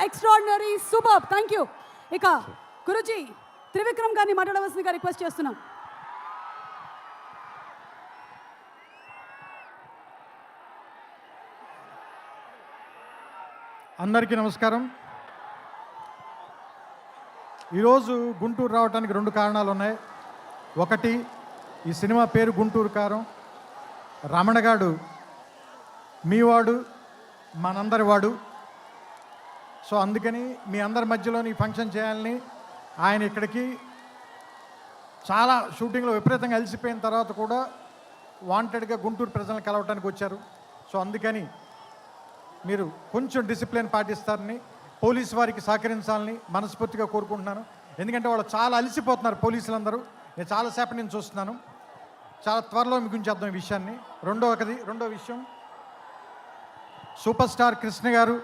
Extraordinary, super. Thank you. ఇక గురుజీ త్రివిక్రమ్ గారిని మాట్లాడవలసిందిగా రిక్వెస్ట్ చేస్తున్నాం. అందరికీ నమస్కారం. ఈరోజు గుంటూరు రావడానికి 2 కారణాలు ఉన్నాయి. ఒకటి, ఈ సినిమా పేరు గుంటూరు కారం. రమణగాడు మీవాడు, మనందరి వాడు. సో అందుకని మీ అందరి మధ్యలోని ఫంక్షన్ చేయాలని ఆయన ఇక్కడికి చాలా షూటింగ్లో విపరీతంగా అలసిపోయిన తర్వాత కూడా వాంటెడ్గా గుంటూరు ప్రజలను కలవటానికి వచ్చారు. సో అందుకని మీరు కొంచెం డిసిప్లిన్ పాటిస్తారని, పోలీసు వారికి సహకరించాలని మనస్ఫూర్తిగా కోరుకుంటున్నాను. ఎందుకంటే వాళ్ళు చాలా అలసిపోతున్నారు పోలీసులందరూ. నేను చాలాసేపు నేను చూస్తున్నాను. చాలా త్వరలో మీకు ఉంచేద్దాం ఈ విషయాన్ని. రెండో విషయం, సూపర్ స్టార్ కృష్ణ గారు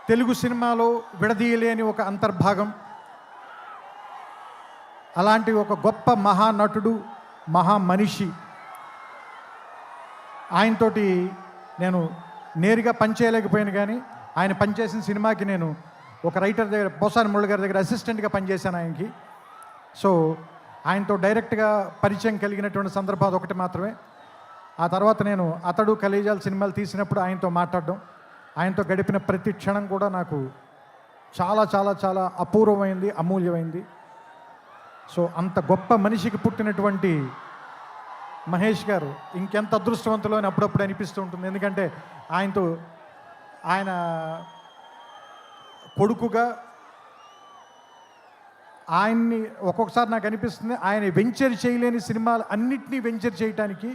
తెలుగు సినిమాలో విడదీయలేని ఒక అంతర్భాగం. అలాంటి ఒక గొప్ప మహానటుడు, మహామనిషి. ఆయనతోటి నేను నేరుగా పనిచేయలేకపోయాను, కానీ ఆయన పనిచేసిన సినిమాకి నేను ఒక రైటర్ దగ్గర, పోసాని మురళి గారి దగ్గర అసిస్టెంట్గా పనిచేశాను ఆయనకి. సో ఆయనతో డైరెక్ట్గా పరిచయం కలిగినటువంటి సందర్భాలు ఒకటి మాత్రమే. ఆ తర్వాత నేను అతడు, కలేజాల సినిమాలు తీసినప్పుడు ఆయనతో మాట్లాడడం, ఆయనతో గడిపిన ప్రతి క్షణం కూడా నాకు చాలా చాలా చాలా అపూర్వమైంది, అమూల్యమైంది. సో అంత గొప్ప మనిషికి పుట్టినటువంటి మహేష్ గారు ఇంకెంత అదృష్టవంతులు అని అప్పుడప్పుడు అనిపిస్తూ ఉంటుంది. ఎందుకంటే ఆయన కొడుకుగా ఆయన్ని ఒక్కొక్కసారి నాకు అనిపిస్తుంది, ఆయన వెంచర్ చేయలేని సినిమాలు అన్నిటినీ వెంచర్ చేయటానికి,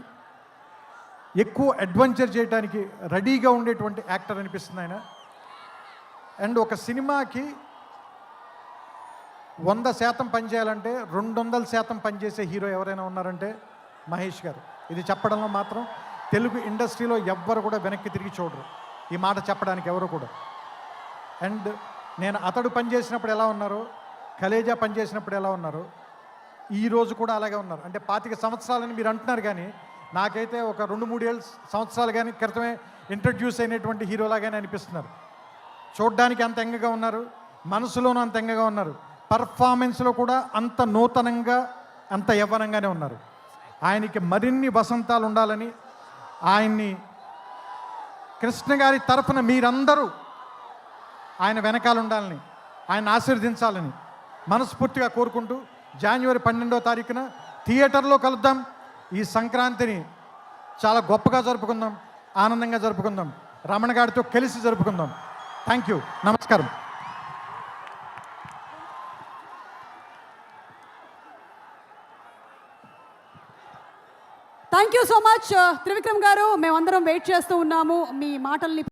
ఎక్కువ అడ్వెంచర్ చేయడానికి రెడీగా ఉండేటువంటి యాక్టర్ అనిపిస్తుంది ఆయన. అండ్ ఒక సినిమాకి 100% పనిచేయాలంటే 200% పనిచేసే హీరో ఎవరైనా ఉన్నారంటే మహేష్ గారు. ఇది చెప్పడంలో మాత్రం తెలుగు ఇండస్ట్రీలో ఎవ్వరు కూడా వెనక్కి తిరిగి చూడరు, ఈ మాట చెప్పడానికి ఎవరు కూడా. అండ్ నేను అతడు పనిచేసినప్పుడు ఎలా ఉన్నారో, కలేజా పనిచేసినప్పుడు ఎలా ఉన్నారో, ఈరోజు కూడా అలాగే ఉన్నారు. అంటే 25 సంవత్సరాలని మీరు అంటున్నారు, కానీ నాకైతే ఒక 2-3 సంవత్సరాలు కానీ క్రితమే ఇంట్రడ్యూస్ అయినటువంటి హీరోలాగానే అనిపిస్తున్నారు. చూడ్డానికి అంత ఎంగగా ఉన్నారు, మనసులోనూ అంత ఎంగగా ఉన్నారు, పర్ఫార్మెన్స్లో కూడా అంత నూతనంగా, అంత యవ్వనంగానే ఉన్నారు. ఆయనకి మరిన్ని వసంతాలు ఉండాలని, ఆయన్ని కృష్ణ గారి తరఫున మీరందరూ ఆయన వెనకాల ఉండాలని, ఆయన ఆశీర్వదించాలని మనస్ఫూర్తిగా కోరుకుంటూ, జనవరి 12వ తారీఖున థియేటర్లో కలుద్దాం. ఈ సంక్రాంతిని చాలా గొప్పగా జరుపుకుందాం, ఆనందంగా జరుపుకుందాం, రమణ గారితో కలిసి జరుపుకుందాం. Thank you. నమస్కారం. Thank you so much Trivikram garu. మేమందరం వెయిట్ చేస్తూ ఉన్నాము మీ మాటల్ని.